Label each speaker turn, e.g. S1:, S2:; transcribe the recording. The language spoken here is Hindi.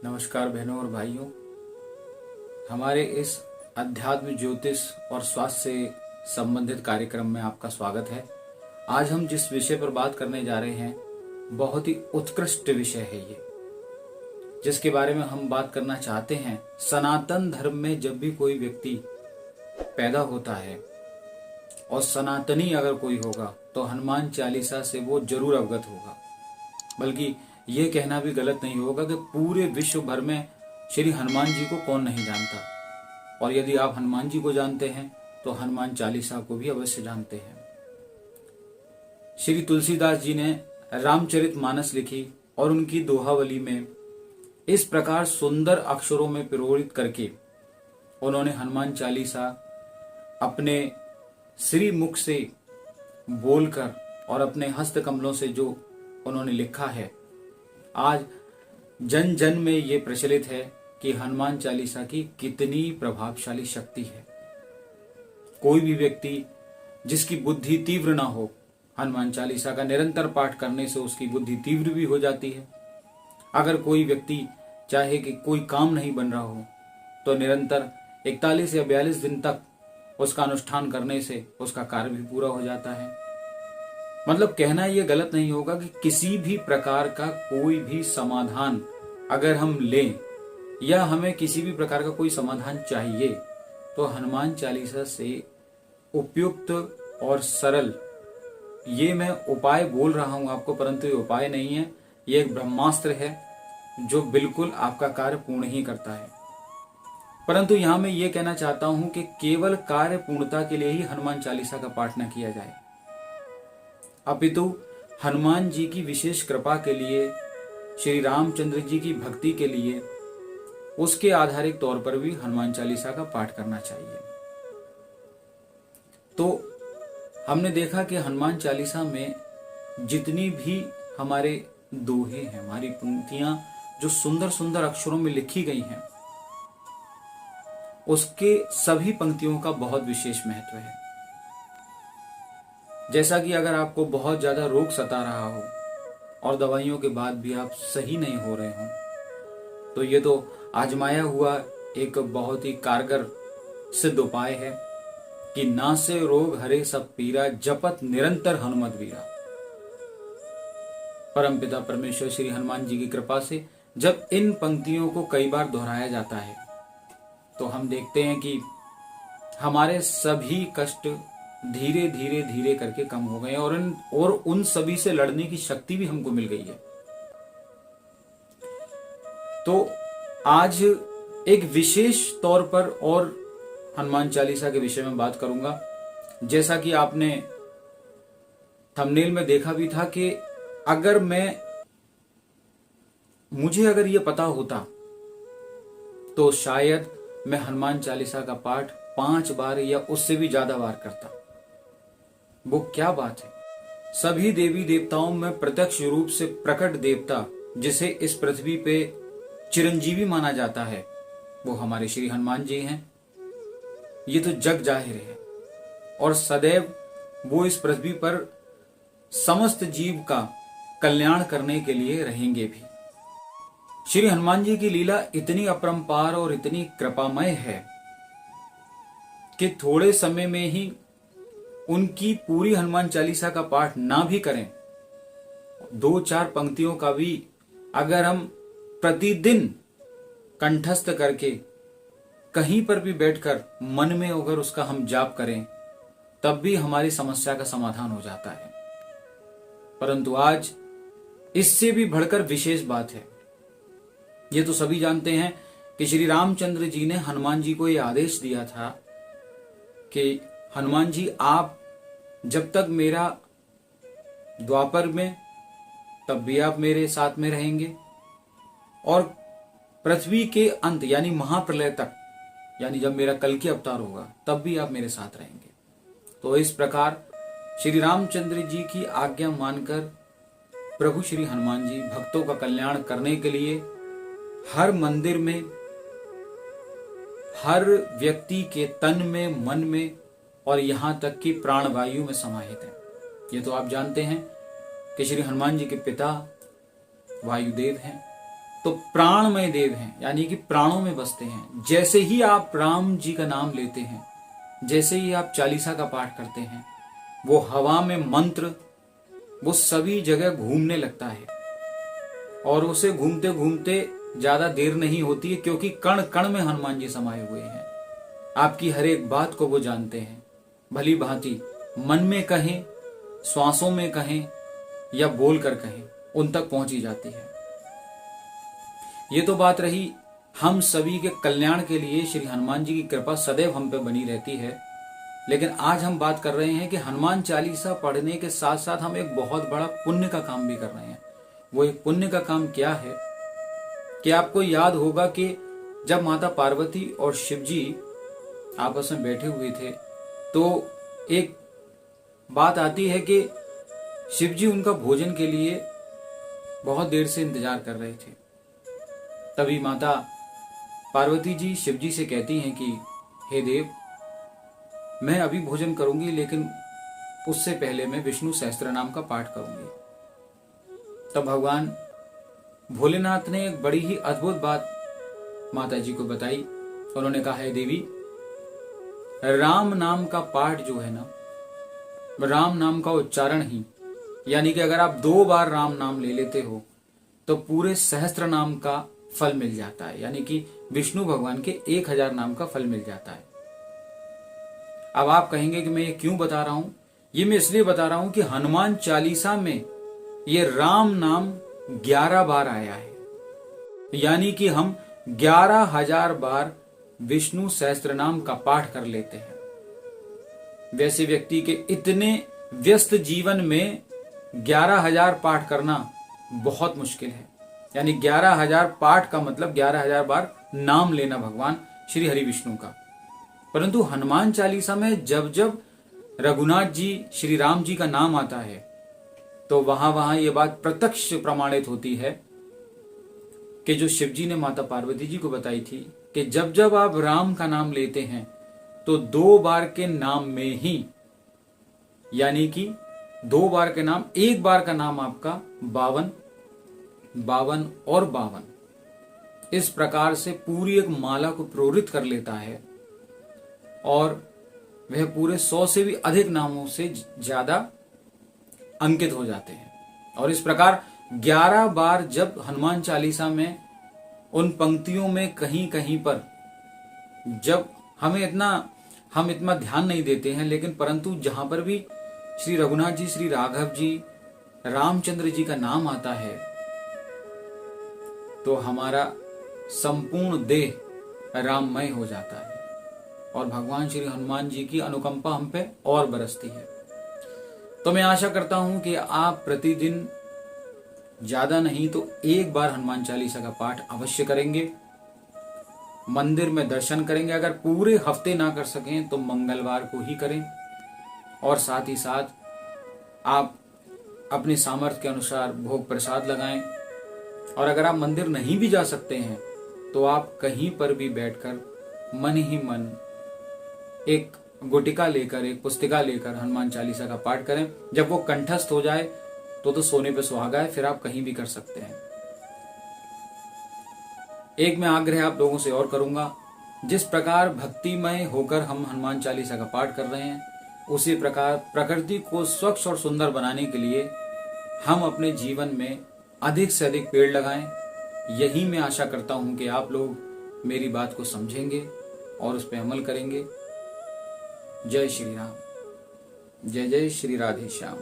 S1: नमस्कार बहनों और भाइयों, हमारे इस अध्यात्म ज्योतिष और स्वास्थ्य से संबंधित कार्यक्रम में आपका स्वागत है। आज हम जिस विषय पर बात करने जा रहे हैं बहुत ही उत्कृष्ट विषय है ये, जिसके बारे में हम बात करना चाहते हैं। सनातन धर्म में जब भी कोई व्यक्ति पैदा होता है और सनातनी अगर कोई होगा तो हनुमान चालीसा से वो जरूर अवगत होगा। बल्कि ये कहना भी गलत नहीं होगा कि पूरे विश्व भर में श्री हनुमान जी को कौन नहीं जानता। और यदि आप हनुमान जी को जानते हैं तो हनुमान चालीसा को भी अवश्य जानते हैं। श्री तुलसीदास जी ने रामचरितमानस लिखी और उनकी दोहावली में इस प्रकार सुंदर अक्षरों में पिरोलित करके उन्होंने हनुमान चालीसा अपने श्री मुख से बोलकर और अपने हस्त कमलों से जो उन्होंने लिखा है, आज जन जन में ये प्रचलित है कि हनुमान चालीसा की कितनी प्रभावशाली शक्ति है। कोई भी व्यक्ति जिसकी बुद्धि तीव्र ना हो, हनुमान चालीसा का निरंतर पाठ करने से उसकी बुद्धि तीव्र भी हो जाती है। अगर कोई व्यक्ति चाहे कि कोई काम नहीं बन रहा हो तो निरंतर 41 या 42 दिन तक उसका अनुष्ठान करने से उसका कार्य भी पूरा हो जाता है। मतलब कहना यह गलत नहीं होगा कि किसी भी प्रकार का कोई भी समाधान अगर हम लें या हमें किसी भी प्रकार का कोई समाधान चाहिए तो हनुमान चालीसा से उपयुक्त और सरल, ये मैं उपाय बोल रहा हूं आपको, परंतु ये उपाय नहीं है, ये एक ब्रह्मास्त्र है जो बिल्कुल आपका कार्य पूर्ण ही करता है। परंतु यहां मैं ये कहना चाहता हूं कि केवल कार्य पूर्णता के लिए ही हनुमान चालीसा का पाठ न किया जाए, अपितु हनुमान जी की विशेष कृपा के लिए, श्री रामचंद्र जी की भक्ति के लिए, उसके आधारित तौर पर भी हनुमान चालीसा का पाठ करना चाहिए। तो हमने देखा कि हनुमान चालीसा में जितनी भी हमारे दोहे हैं, हमारी पंक्तियां जो सुंदर सुंदर अक्षरों में लिखी गई हैं, उसके सभी पंक्तियों का बहुत विशेष महत्व है। जैसा कि अगर आपको बहुत ज्यादा रोग सता रहा हो और दवाइयों के बाद भी आप सही नहीं हो रहे हो, तो ये तो आजमाया हुआ एक बहुत ही कारगर सिद्ध उपाय है कि नासे रोग हरे सब पीरा, जपत निरंतर हनुमत वीरा। परमपिता परमेश्वर श्री हनुमान जी की कृपा से जब इन पंक्तियों को कई बार दोहराया जाता है तो हम देखते हैं कि हमारे सभी कष्ट धीरे धीरे धीरे करके कम हो गए और उन सभी से लड़ने की शक्ति भी हमको मिल गई है। तो आज एक विशेष तौर पर और हनुमान चालीसा के विषय में बात करूंगा। जैसा कि आपने थंबनेल में देखा भी था कि मुझे अगर ये पता होता तो शायद मैं हनुमान चालीसा का पाठ 5 बार या उससे भी ज्यादा बार करता। वो क्या बात है, सभी देवी देवताओं में प्रत्यक्ष रूप से प्रकट देवता जिसे इस पृथ्वी पे चिरंजीवी माना जाता है वो हमारे श्री हनुमान जी हैं। ये तो जग जाहिर है और सदैव वो इस पृथ्वी पर समस्त जीव का कल्याण करने के लिए रहेंगे भी। श्री हनुमान जी की लीला इतनी अपरंपार और इतनी कृपामय है कि थोड़े समय में ही उनकी पूरी हनुमान चालीसा का पाठ ना भी करें, 2-4 पंक्तियों का भी अगर हम प्रतिदिन कंठस्थ करके कहीं पर भी बैठकर मन में अगर उसका हम जाप करें तब भी हमारी समस्या का समाधान हो जाता है। परंतु आज इससे भी बढ़कर विशेष बात है। ये तो सभी जानते हैं कि श्री रामचंद्र जी ने हनुमान जी को यह आदेश दिया था कि हनुमान जी, आप जब तक मेरा द्वापर में तब भी आप मेरे साथ में रहेंगे और पृथ्वी के अंत यानी महाप्रलय तक, यानी जब मेरा कल्कि अवतार होगा तब भी आप मेरे साथ रहेंगे। तो इस प्रकार श्री रामचंद्र जी की आज्ञा मानकर प्रभु श्री हनुमान जी भक्तों का कल्याण करने के लिए हर मंदिर में, हर व्यक्ति के तन में, मन में और यहां तक कि प्राणवायु में समाहित है। ये तो आप जानते हैं कि श्री हनुमान जी के पिता वायुदेव हैं तो प्राणमय देव हैं, यानी कि प्राणों में बसते हैं। जैसे ही आप राम जी का नाम लेते हैं, जैसे ही आप चालीसा का पाठ करते हैं, वो हवा में मंत्र वो सभी जगह घूमने लगता है, और उसे घूमते घूमते ज्यादा देर नहीं होती है, क्योंकि कण कण में हनुमान जी समाये हुए हैं। आपकी हर एक बात को वो जानते हैं, भली भांति मन में कहें, श्वासों में कहें या बोल कर कहें, उन तक पहुंची जाती है। ये तो बात रही हम सभी के कल्याण के लिए श्री हनुमान जी की कृपा सदैव हम पे बनी रहती है। लेकिन आज हम बात कर रहे हैं कि हनुमान चालीसा पढ़ने के साथ साथ हम एक बहुत बड़ा पुण्य का काम भी कर रहे हैं। वो एक पुण्य का काम क्या है कि आपको याद होगा कि जब माता पार्वती और शिव जी आपस में बैठे हुए थे, तो एक बात आती है कि शिव जी उनका भोजन के लिए बहुत देर से इंतजार कर रहे थे। तभी माता पार्वती जी शिव जी से कहती हैं कि हे देव, मैं अभी भोजन करूंगी, लेकिन उससे पहले मैं विष्णु सहस्त्र नाम का पाठ करूंगी। तब भगवान भोलेनाथ ने एक बड़ी ही अद्भुत बात माता जी को बताई। उन्होंने कहा, है देवी, राम नाम का पाठ जो है ना, राम नाम का उच्चारण ही, यानी कि अगर आप 2 बार राम नाम ले लेते हो तो पूरे सहस्त्र नाम का फल मिल जाता है, यानी कि विष्णु भगवान के 1000 नाम का फल मिल जाता है। अब आप कहेंगे कि मैं ये क्यों बता रहा हूं? ये मैं इसलिए बता रहा हूं कि हनुमान चालीसा में ये राम नाम 11 बार आया है, यानी कि हम 11,000 बार विष्णु सहस्त्र नाम का पाठ कर लेते हैं। वैसे व्यक्ति के इतने व्यस्त जीवन में 11,000 पाठ करना बहुत मुश्किल है। यानी 11,000 पाठ का मतलब 11,000 बार नाम लेना भगवान श्री हरि विष्णु का। परंतु हनुमान चालीसा में जब जब रघुनाथ जी श्री राम जी का नाम आता है, तो वहां वहां ये बात प्रत्यक्ष प्रमाणित होती है कि जो शिव जी ने माता पार्वती जी को बताई थी कि जब जब आप राम का नाम लेते हैं तो 2 बार के नाम में ही, यानी कि 2 बार के नाम, 1 बार का नाम आपका 52, 52 और 52, इस प्रकार से पूरी एक माला को प्रेरित कर लेता है, और वह पूरे 100 से भी अधिक नामों से ज्यादा अंकित हो जाते हैं। और इस प्रकार 11 बार जब हनुमान चालीसा में उन पंक्तियों में कहीं कहीं पर जब हम इतना ध्यान नहीं देते हैं, लेकिन परंतु जहां पर भी श्री रघुनाथ जी, श्री राघव जी, रामचंद्र जी का नाम आता है, तो हमारा संपूर्ण देह राममय हो जाता है, और भगवान श्री हनुमान जी की अनुकंपा हम पे और बरसती है। तो मैं आशा करता हूं कि आप प्रतिदिन ज्यादा नहीं तो 1 बार हनुमान चालीसा का पाठ अवश्य करेंगे, मंदिर में दर्शन करेंगे। अगर पूरे हफ्ते ना कर सकें तो मंगलवार को ही करें, और साथ ही साथ आप अपने सामर्थ्य के अनुसार भोग प्रसाद लगाएं। और अगर आप मंदिर नहीं भी जा सकते हैं तो आप कहीं पर भी बैठकर मन ही मन एक गुटिका लेकर, एक पुस्तिका लेकर हनुमान चालीसा का पाठ करें। जब वो कंठस्थ हो जाए तो सोने पे सुहागा है, फिर आप कहीं भी कर सकते हैं। एक मैं आग्रह आप लोगों से और करूंगा, जिस प्रकार भक्तिमय होकर हम हनुमान चालीसा का पाठ कर रहे हैं, उसी प्रकार प्रकृति को स्वच्छ और सुंदर बनाने के लिए हम अपने जीवन में अधिक से अधिक पेड़ लगाएं। यही मैं आशा करता हूं कि आप लोग मेरी बात को समझेंगे और उस पर अमल करेंगे। जय श्री राम, जय जय श्री राधे श्याम।